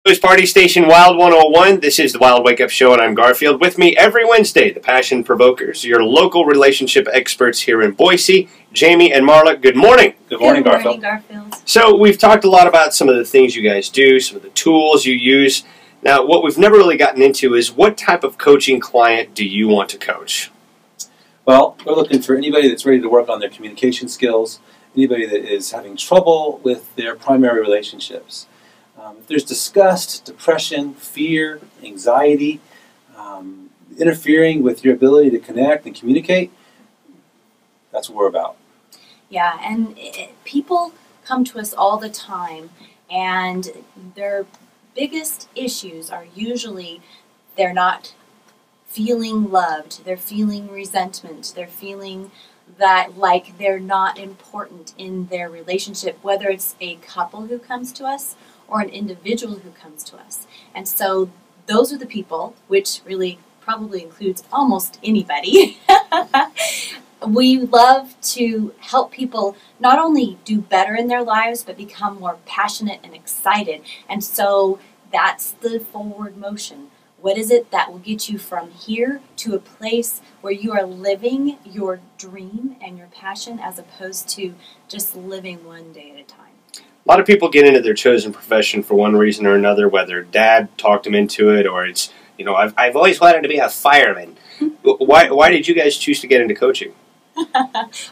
It's Party Station Wild 101. This is the Wild Wake Up Show, and I'm Garfield. With me every Wednesday, the Passion Provokers, your local relationship experts here in Boise, Jami and Marla. Good morning. Good morning, Garfield. So we've talked a lot about some of the things you guys do, some of the tools you use. Now, what we've never really gotten into is what type of coaching client do you want to coach? Well, we're looking for anybody that's ready to work on their communication skills, anybody that is having trouble with their primary relationships. If there's disgust, depression, fear, anxiety, interfering with your ability to connect and communicate, that's what we're about. Yeah, and people come to us all the time, and their biggest issues are usually they're not feeling loved, they're feeling resentment, they're feeling that like they're not important in their relationship, whether it's a couple who comes to us or an individual who comes to us. And so those are the people, which really probably includes almost anybody. We love to help people not only do better in their lives, but become more passionate and excited. And so that's the forward motion. What is it that will get you from here to a place where you are living your dream and your passion as opposed to just living one day at a time? A lot of people get into their chosen profession for one reason or another, whether dad talked them into it or it's, you know, I've always wanted to be a fireman. Why did you guys choose to get into coaching?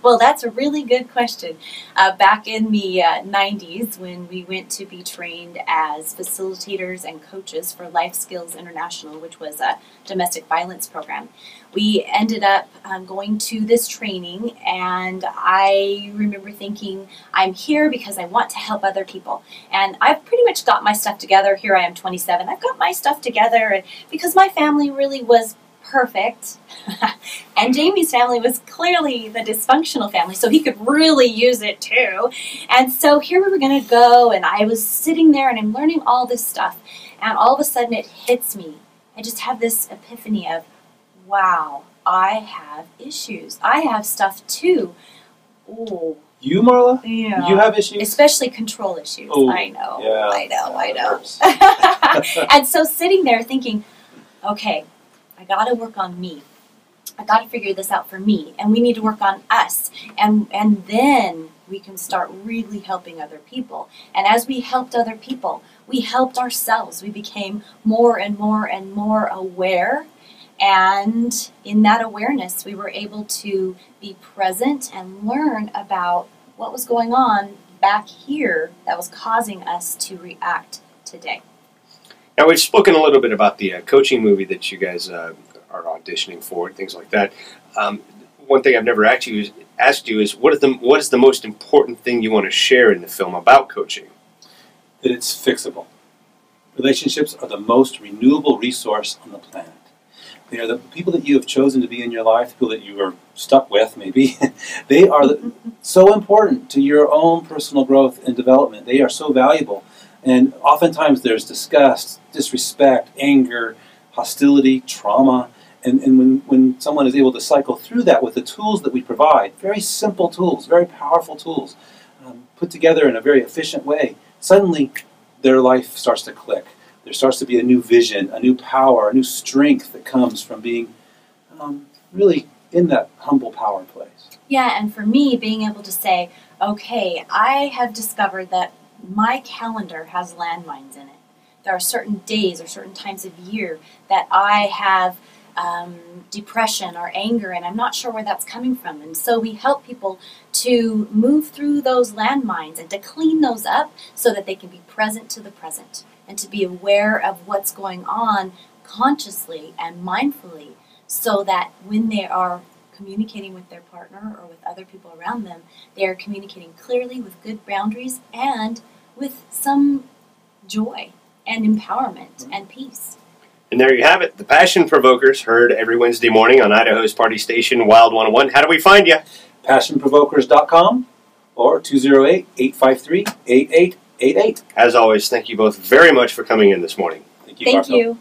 Well, that's a really good question. Back in the 90s, when we went to be trained as facilitators and coaches for Life Skills International, which was a domestic violence program, we ended up going to this training, and I remember thinking, I'm here because I want to help other people. And I've pretty much got my stuff together. Here I am, 27. I've got my stuff together, and because my family really was perfect, and Jamie's family was clearly the dysfunctional family, so he could really use it too. And so here we were going to go, and I was sitting there and I'm learning all this stuff, and all of a sudden it hits me. I just have this epiphany of, wow, I have issues. I have stuff too. Oh. You, Marla? Yeah. You have issues? Especially control issues. Ooh, I know, yeah. I know. And so sitting there thinking, okay, I got to work on me. I got to figure this out for me, and we need to work on us, and then we can start really helping other people. And as we helped other people, we helped ourselves. We became more and more and more aware, and in that awareness, we were able to be present and learn about what was going on back here that was causing us to react today. Now, we've spoken a little bit about the coaching movie that you guys are auditioning for and things like that. One thing I've never asked you is what is the most important thing you want to share in the film about coaching? That it's fixable. Relationships are the most renewable resource on the planet. They are the people that you have chosen to be in your life, people that you are stuck with maybe. They are so important to your own personal growth and development. They are so valuable. And oftentimes there's disgust, disrespect, anger, hostility, trauma. And when someone is able to cycle through that with the tools that we provide, very simple tools, very powerful tools, put together in a very efficient way, suddenly their life starts to click. There starts to be a new vision, a new power, a new strength that comes from being really in that humble power place. Yeah, and for me, being able to say, okay, I have discovered that my calendar has landmines in it. There are certain days or certain times of year that I have depression or anger, and I'm not sure where that's coming from. And so we help people to move through those landmines and to clean those up so that they can be present to the present and to be aware of what's going on consciously and mindfully, so that when they are communicating with their partner or with other people around them, they are communicating clearly with good boundaries and with some joy and empowerment and peace. And there you have it, the Passion Provokers, heard every Wednesday morning on Idaho's Party Station Wild 101. How do we find you? PassionProvokers.com or 208-853-8888. As always, thank you both very much for coming in this morning. Thank you, Thank Garfield. you.